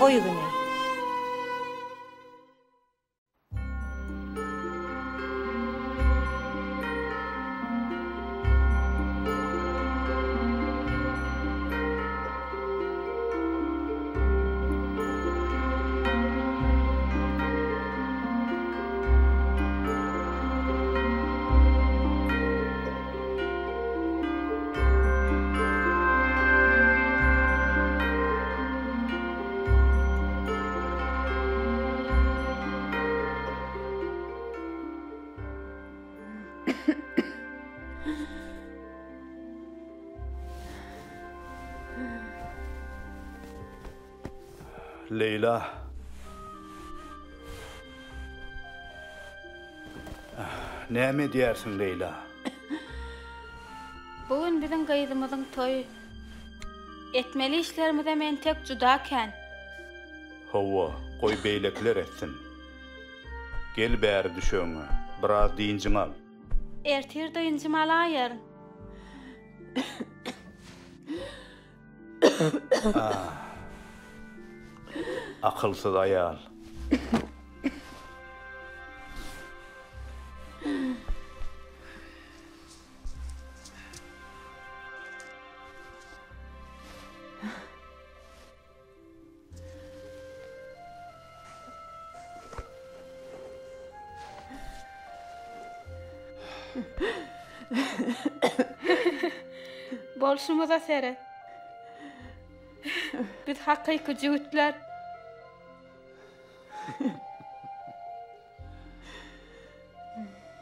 toy güni. Leyla. Näme diýersiň Leyla? Bugün bizim gaýdymyzyň toýy. Etmeli işlerimize men tek judaken. Hawa, goý beýlekler etsin. Gel bäri düşöňe, biraz diýinjiň al. Ertir diýinjim alaýar. Akılsız ayal. Bolşumuza sere. Biz hakyky jigitler.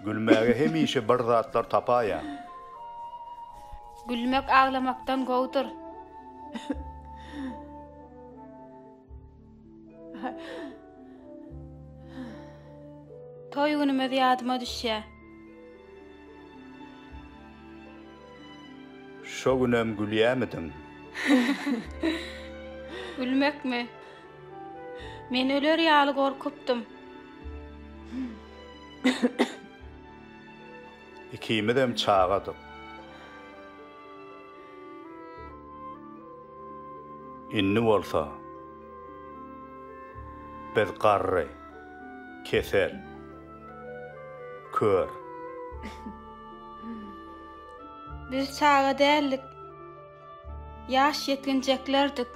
Gülmäge hemişe bir zatlar tapaýa. Gülmek ağlamaktan gowdur. Toy günüme ýadyma düşýär. Şo günem gülýärmidiň? Gülmekmi? Men öler ýaly gorkupdym. Ikimidem çağadyk. Inni bolsa biz garry, kesel, kör. Biz çağa däldik. Ýaş ýetginjeklerdik.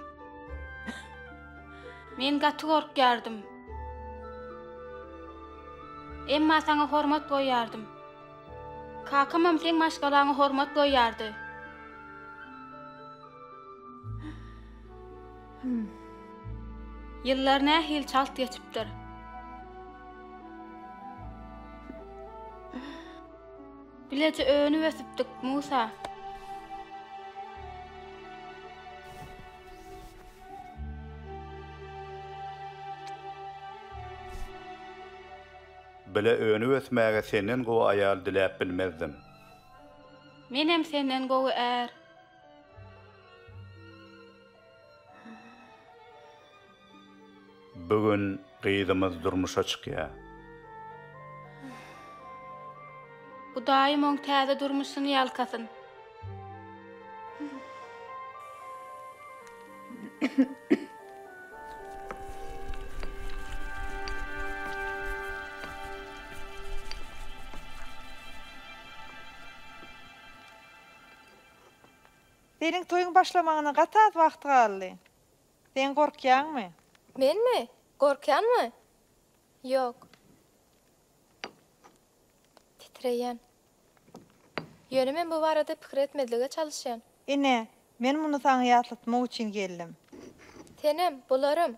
Men gaty gorkýardym. Emma saňa hormat goýýardym. Kakamam seň başgalaňa hormat goýýardy. Yıllar nähil çalt geçipdir. Bilece öňü wesipdik Musa. Bile öňü wesmäge senden gowy ayal diläp bilmezdim. Menem senden gowy är. Bugün gyýdymyz durmuşa çykýar. Bu daim oň täze durmuşyny ýalkasyn. Senin toyun başlamagyna gatat wagt galdy. Sen gorkýanmy? Menmi? Gorkýanmy? Ýok. Titreýän. Ýöne men bu barada pikir etmedlige çalışýan. Ine, men muny saňa ýatlatmak üçin geldim. Tenem, bularım.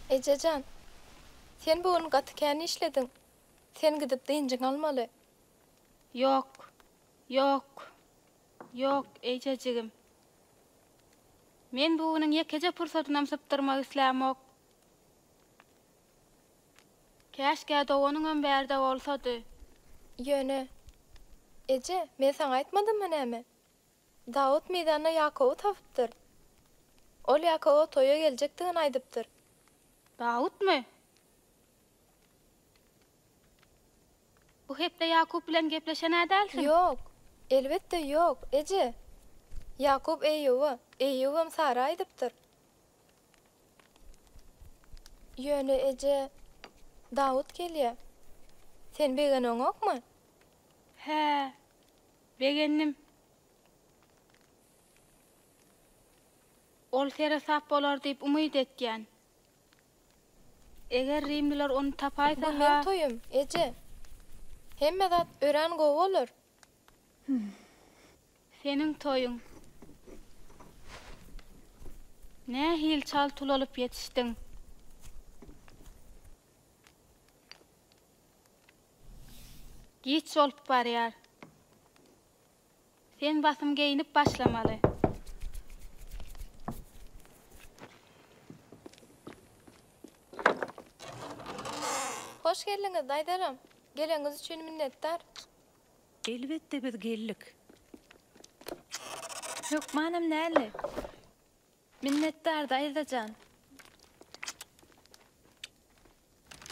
Ejecan, sen bugün gatykäni işledin. Sen gidip diýinjiň almaly. Ýok. Ýok, ejejigim. Men bugynyň ýekeje pursatyny sypdyrmak islämok. Käşke dowanyň ömberде bolsady. Ýöne. Eje, men saňa aýtmadymmy näme? Dawut meydana Yakowy tapypdyr. Ol Yakowa toýa geljekdigini aýdypdyr. Dawutmy? Bu hepde Yakup bilen gepleşen ädälsin? Ýok, elbetde ýok, eje. Yakup Eýýubam Sara aýdypdyr. Ýöne eje, Dawut gelýär. Sen begenoň okmy? He, begennim. Ol sere sap bolar diýip umyt etýän. Eger Rimliler onu tapaýsa Bu men toýum, eje. Hemme zat ören gowy bolar. Senin toyun. Ne hil çal tul olup yetiştin? Giç olup barýar. Sen basym geyinip başlamaly. Hoş geldiňiz daýdaram. Geleňiz üçin minnetdar. Elbette biz geldik. Yok manam näle? Minnetdar daýdajan.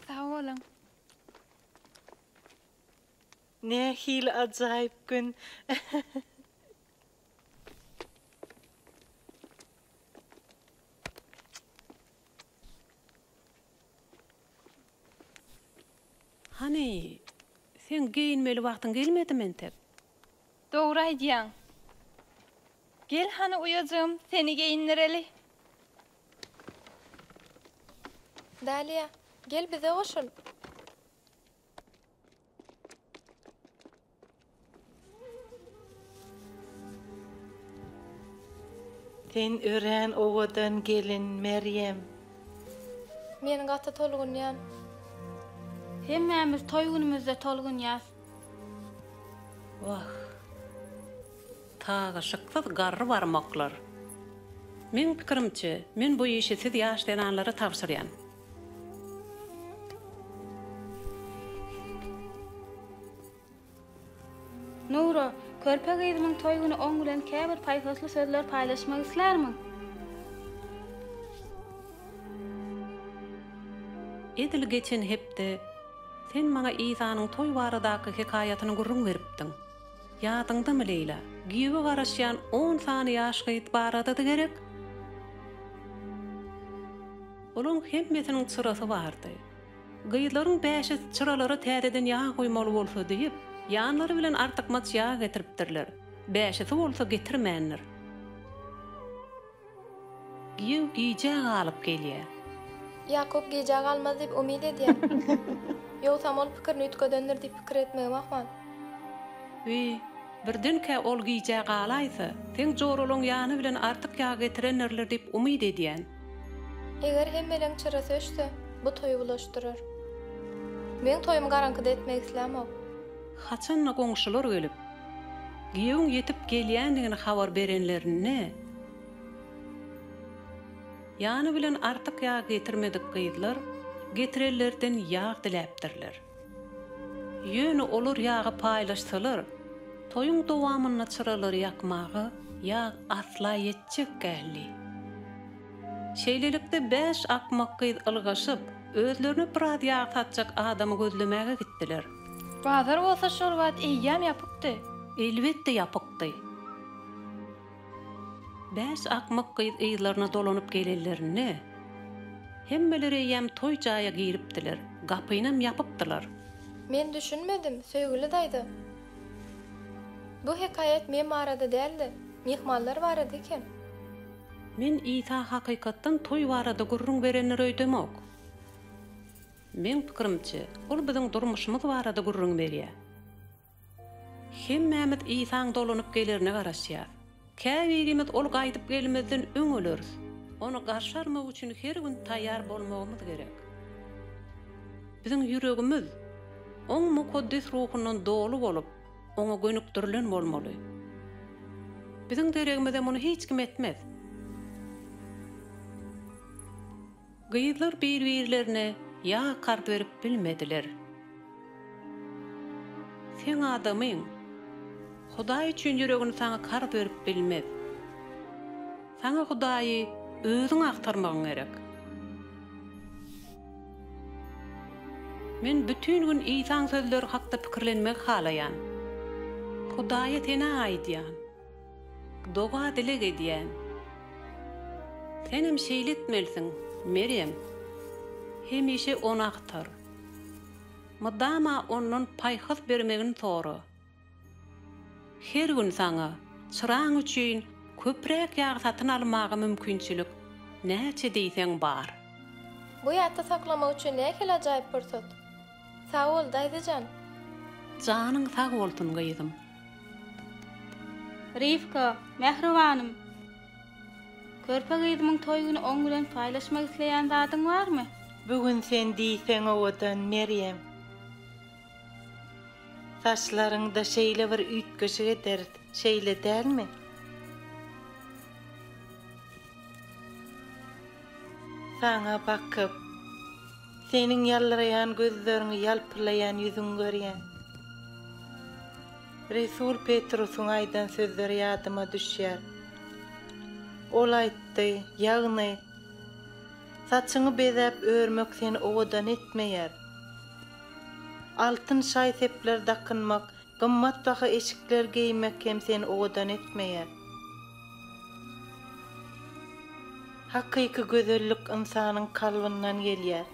Sağ olun. Ne hil ajaýyp gün. Hani sen giyinmeli wagtyň gelmedimi entek? Dogry aýdýaň. Gel hany uyajym, seni geyindireli. Dalia, gel bize goşul. Sen ören owadan gelin Meryem. Men gaty tolgunýan. Hemmemiz toy günümizde tolgun ýaz. Wah. Taga şyksyz garry barmaklar. Men pikirimçe, men bu işi siz ýaşlananlara tapşyrýan. Nuro, körpe gyzynyň toy güni oň bilen käbir paýhasly sözler paýlaşmak islermi? Edil geçen hepde sen maňa İsa'nyň toy baradaky hikayatyny gurrun beripdiň. Ýadyňdamy Leyla? Giýebe garaşýan 10 sany ýaşgyt barada da gerek. Olaň hemmesiniň çyrasy bardy. Gyýlaryň bäşi çyralary täzeden ýa goýmaly bolsa diýip, ýanlary bilen artykmaç ýa getiripdirler. Bäşisi bolsa getirmänler. Giýew giýjäk alyp gelýär. Yakup gejag almaz diýip umyt edýär. Ýogsa ol pikirini ütke döndür diýip pikir etmegi makmal. We birdenke ol giýjäk alaýsa, sen jorulaň ýany bilen artyk ýa getirenlerler diýip umyt edýän. Eger hemmeleň çyrasy öşse, bu toýu bulaşdyrar. Men toýumy garankyda etmek islämok. Haçanna goňşular gelip, giýewiň ýetip gelýändigini habar berenlerine ýany bilen artyk ýa getirmedik gyýdylar, getirenlerden ýag diläpdirler. Ýöne olur ýagy paýlaşsalar, toýuň dowamyna çyralary ýakmagy ýag asla ýetjek geldi. Şeýlelikde 5 akmak gyýd ylgaşyp, özlerini biraz ýag satjak adamy gözlemäge gitdiler. Bazar bolsa şol wagt eýýäm ýapypdy. Elbette ýapykdy. 5 akmak gyýd ýyllaryna dolanyp gelellerini hemmeleri ýem toy jaýa giripdiler, gapynam ýapypdylar. Men düşünmedim, söýgüli daýdy. Bu hikayet men barada däldi, mehmanlar barada eken. Men İsa hakykatdan toy barada gurrun berenler öýdemok. Men pikirimçe, ol biziň durmuşymyz barada gurrun berýär. Hemmemiz İsa'ň dolanyp gelerine garaşýar. Käbirimiz ol gaýdyp gelmezden öňöleriz. Onu garşarmak üçin her gün taýýar bolmagymyz gerek. Biziň ýüregimiz oň mukaddis ruhundan dolu bolup, oňa gönükdirilen bolmaly. Biziň deregimizde muny hiç kim etmez. Gyýylar bir-birlerine ýa kart berip bilmediler. Sen adamyň. Hudaý üçin ýüregini saňa kar berip bilmez. Saňa Hudaýy özüň aktarmagyň gerek. Men bütün gün İsa'ň sözleri hakda pikirlenmek halayan. Hudaýa tene aýdýan. Doga dilek edýän. Senem şeýletmelisin, Meryem. Hemişe onu aktar. Madama onun paýhaz bermegini soru. Her gün saňa çıraň üçin köprek ýagy satyn almagy mümkinçilik näçe diýseň bar. Bu ýatda saklamak üçin näkel ajaýyp pursat. Sag bol daýdyjan. Janyň sag bolsun gyzym. Rifka, mehribanym. Körpe gyzymyň toýuny oň bilen paýlaşmak isleýän zadyň barmy? Bugün sen diýseň owadan Meryem. Saçlarında şeýle bir üýtgeşi eder, şeýle dälmi? Saňa bakyp, seniň ýalraýan gözlerini ýalpylaýan ýüzüň görýän. Resul Petrusyň aýdan sözleri ýadyma düşýär. Ol aýtdy, ýagny saçyňy bezäp örmek seni owadan etmeýär. Altın şay sepler dakınmak, gymmat baha eşikler giymek hem seni owadan etmeýär. Hakyky gözellik insanyň kalbyndan gelýär.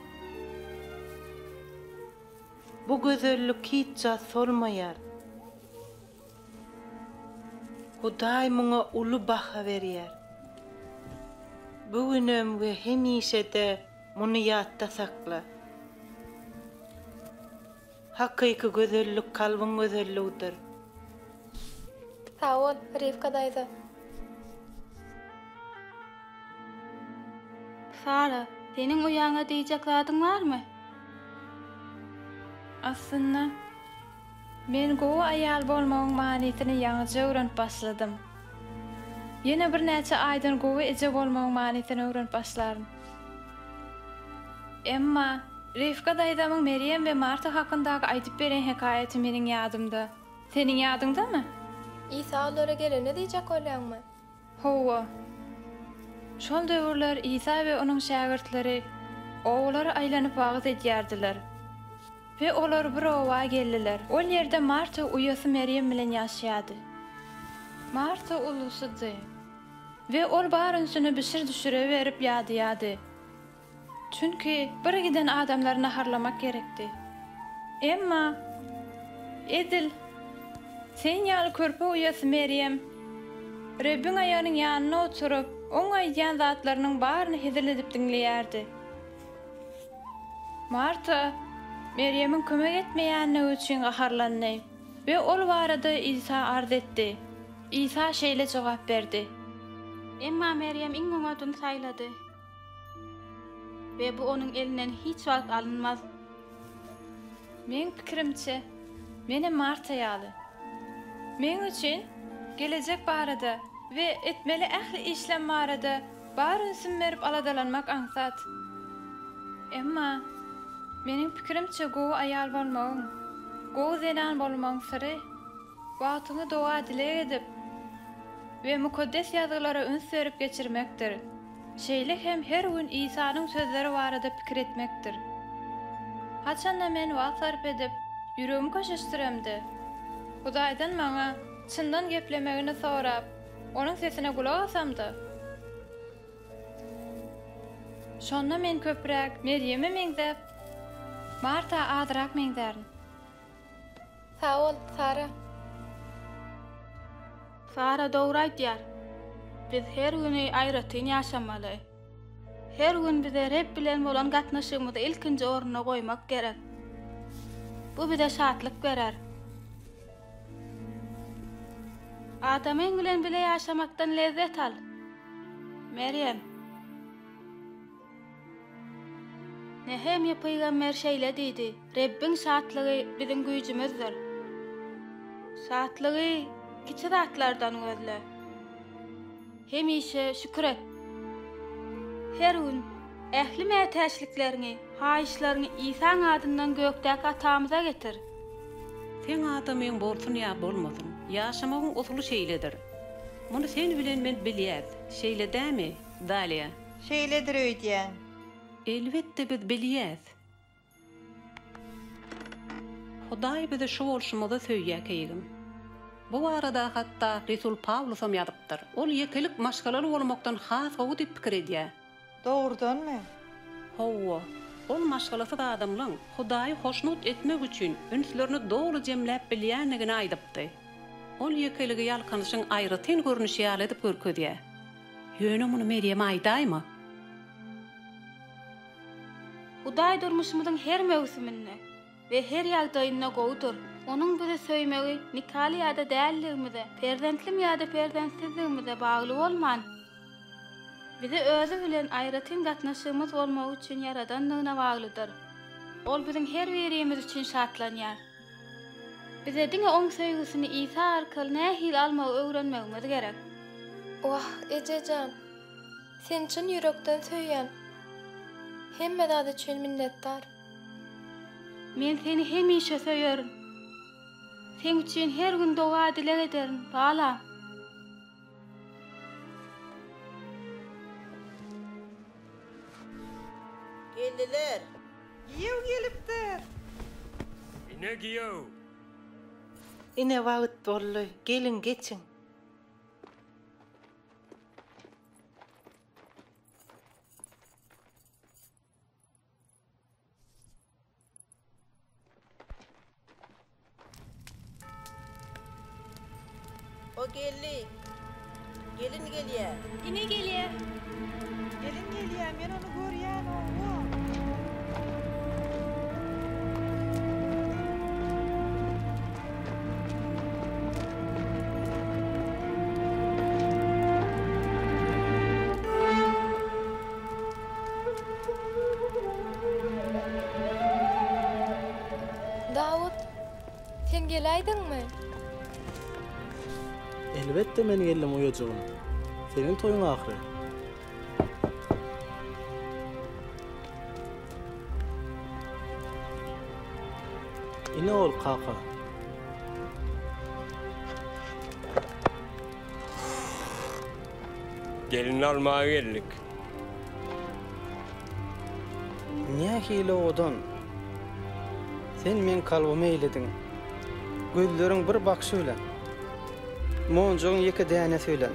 Bu gözellik hiç solmaýar. Hudaý muňa uly baha berýär. Bugünüm we hemişe de muny ýatda sakla. Hakyky gözellik kalbyň gözelligidir. Sag bol, Rifka daýdy. Sara, senin uyaňa diýjek zadyň barmy? Aslında men gowy aýal bolmagyň manysyny ýaňyja öwrenip başladym. Ýene bir näçe aýdan gowy eje bolmagyň manysyny öwrenip başlarym. Emma Rifka daýdamyň Meryem we Marta hakyndaky aýdyp beren hekaýaty meniň ýadymda. Seniň ýadyňdamy? İsa olara gelene diýjek bolýarmy? Howa. Şol döwürler İsa we onuň şagirdleri owlary aýlanyp wagt edýärdiler. Ve olar bir owa geldiler. Ol ýerde Marta uýasy Meryem bilen ýaşaýdy. Marta ulusydy. Ve ol barynsyny bişir düşüre berip ýady. Çünki bir giden adamlaryny harlamak gerekdi. Emma edil sen ýaly körpe uýasy Meryem Rebbiň aýanyň ýanyna oturup oň aýdýan zatlarynyň baryny hezil edip diňleýärdi. Marta Meryem'in kömek etmeýänligi üçin gaharlandy we ol barada İsa arz etdi. İsa şeýle jogap berdi. Emma Meryem iň oňadyn saýlady. Ve bu onun elinden hiç wagt alınmaz. Men pikirimçe, menem Marta ýaly. Men üçin gelecek barada ve etmeli ähli işlem barada barynsyny berip aladalanmak aňsat. Emma mening pikirimçe gowy aýal bolmagyň, gowy zenan bolmagyň syry wagtyny doga dilek edip we mukaddes ýazylara üns berip geçirmekdir. Şeýle hem her gün İsa'nın sözleri barada pikir etmekdir. Haçanda men wagt sarp edip ýüregimi köşeşdiremdi. Hudaýdan maňa çyndan geplemegini sorap, onuň sesine gulak asamdy. Şonda men köprek Meryem'e meňzep, Marta adyrak meňzerin. Sag bol, Sara. Sara dogry aýdýar. Biz her güni aýratyn ýaşamaly. Her gün bize Reb bilen bolan gatnaşygymyzy ilkinji oruna goýmak gerek. Bu bize şatlyk berer. Adamyň bilen bile ýaşamakdan lezzet al. Meryem. Nehemye peýgamber şeýle diýdi. Rebbiň şatlygy biziň güýjümizdir. Şatlygy kiçi zatlardan gözle. Hemişe şükür et. Her gün ähli mätäçliklerini, haýyşlaryny İsa'ň adyndan gökdäki atamyza getir. Sen adamyň bolsun ýa bolmasyn, ýaşamagyň otulu şeýledir. Muny sen bilen men bilýär. Şeýle dämi, Dalia? Şeýledir öýdýän. Elbetde biz bilýär. Hudaý bize şu bolşumyza söýýär keýgim. Bu arada hatda Resul Pavlusam ýadypdyr. Ol ýekelik maşgalaly bolmakdan has gowy dip pikir edýär. Dogrudanmy? Hawa, ol maşgalasy da adamlaryň Hudaýy hoşnut etmek üçin ünslerini dogry jemläp bilýänligini aýdypdy. Ol ýekeligi ýalkanyşyň aýratyn görnüşi ýaly edip görkezýär. Ýöne muny Meryem aýdaýmy? Hudaý durmuşymyzyň her mewsiminde we her ýagdaýynda gowdur. Onuň bize söýmegi nikali ýa-da dälligimizde, perzentlim ýa-da perzentsizligimizde bagly bolman. Bize özü bilen aýratyn gatnaşygymyz bolmagy üçin ýaradanlygyna baglydyr. Ol biziň her berýärimiz üçin şatlanýar. Bize diňe oň söýgüsini Isa arkaly nähil almagy öwrenmegimiz gerek. Wah, ejejan. Sen çyn ýürekden söýýän. Hemme zat üçin minnetdar. Men seni hemişe söýerim. Sen üçin her gün doga dilek ederim, balam. Geldiler. Giýew gelipdir. Ne giýew? Ine wagt bolly. Gelin geçin. O geldi. Gelin gelýär. Ine gelýär. Gelin gelýär, men onu görýän oğlum. Dawud, sen geläýdiňmi? Elbette men geldim uyacağım. Senin toyun ahire. İne ol kaka. Gelin almaya geldik. Niye hile odan? Sen men kalbıma eyledin. Gözlerin bir bakışı bilen. Moncuğun iki däne söylen.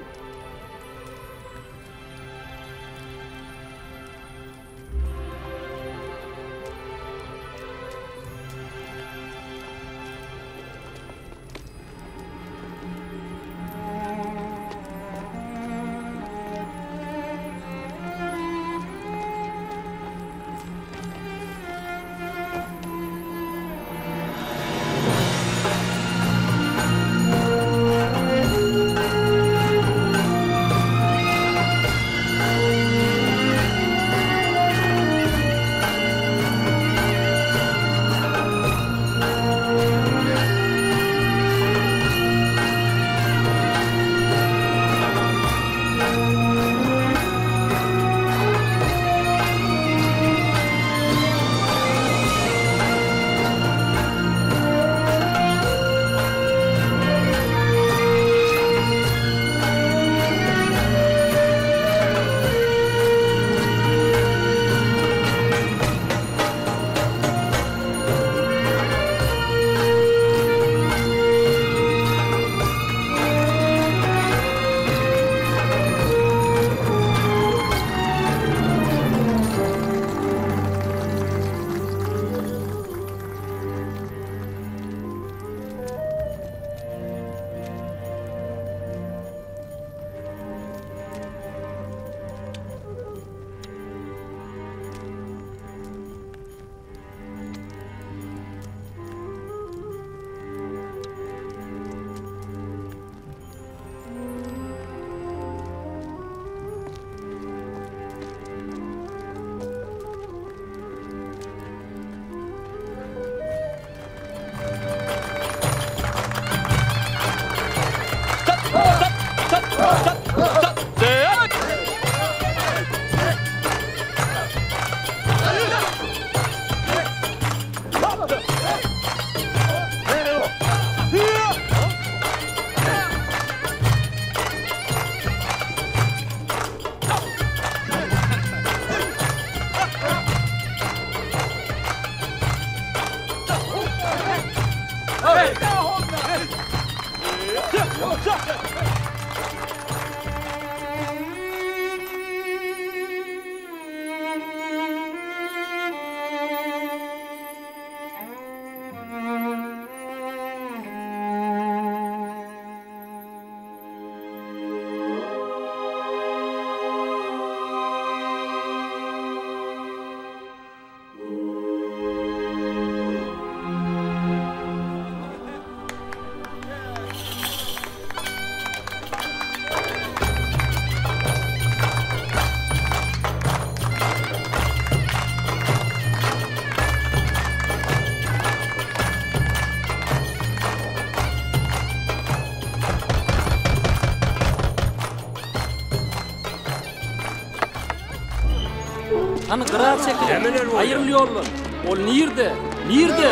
Ana qırar çekin. Ayırlı yollar. Ol nirde? Nirde?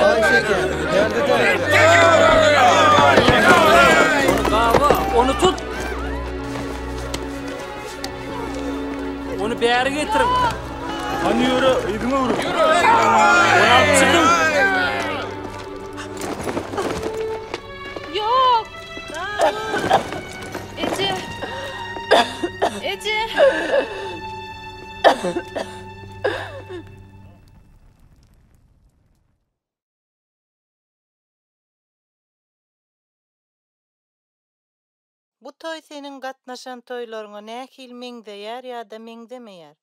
Onu qava, onu tut. Onu beri getirin. Hani yürü, idime vurun. Onu alıp çıkın. Yok. Ece. Ece. Bu toy senin gatnaşan toylaryňa nähil meňdeýär ýa-da meňdemeýär?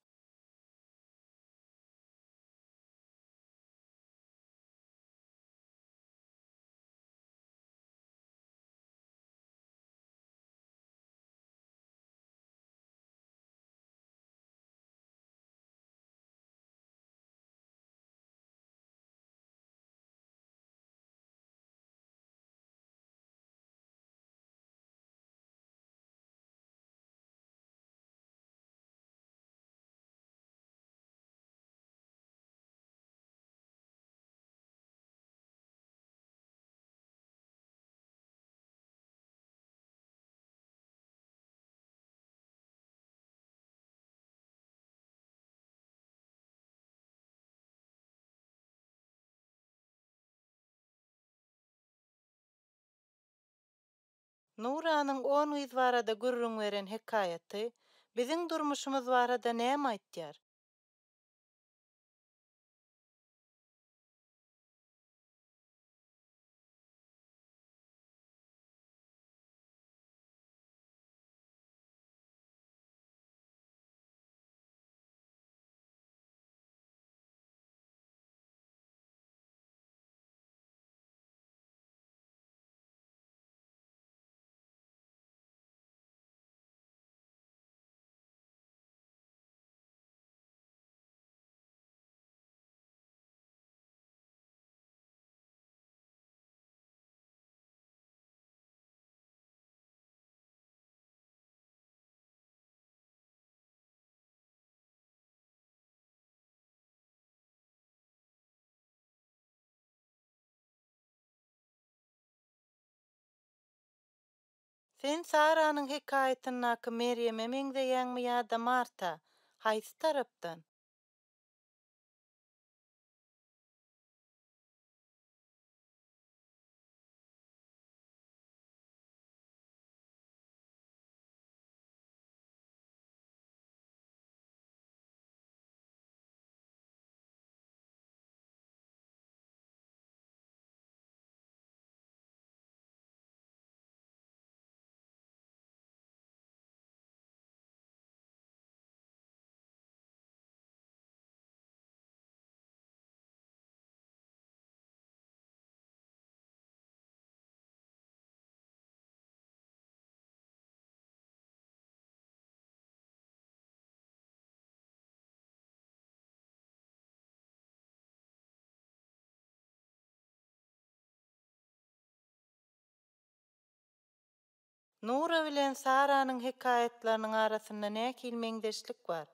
Nuranyň 10 ýyl barada gürrüň beren hekaýaty biziň durmuşymyz barada näme aýtýar? Sen Saranyň hekaýatyny nakı Meryem'e meňdeýärmi ýa-da Marta? Haýsy tarapdan? Nura bilen Saranyň hekaýatlarynyň arasynda nähil meňdeşlik bar?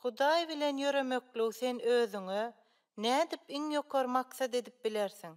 Hudaý bilen ýöremekliň sen özüňe nädip iň ýokary maksat edip bilersiň?